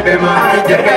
Everybody there,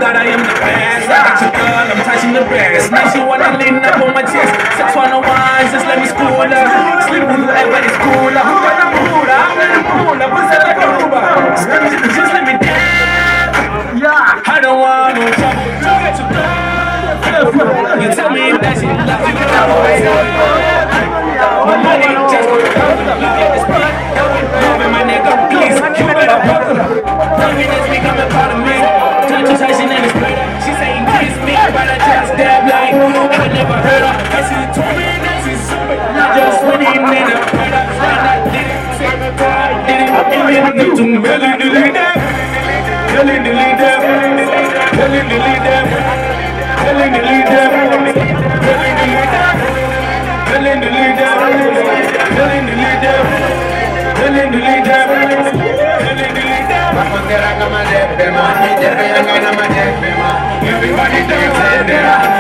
that I am the best. I got your girl, I'm touching the best. Now she wanna lean up on my chest. Sex 101, just let me school her. Sleep with whoever is cooler. Who got the mood? I'm in the mood. What's that like a Uber? Just let me dance. Yeah. I don't want no trouble. Look at your girl. You tell me that she loves you. My money just goes down. Look at this butt. Moving my nigga, please. You better fuck her. Tell me this become a part of me. She saying kiss me, but I just dab like I never heard her. And she told me that she's super. Just winning in a better. And I didn't say the time. Didn't need to really delete them. Really delete them. Really delete them. Really delete them. Really delete them. Really delete them. Really delete them. Really delete them. Everybody dance in there.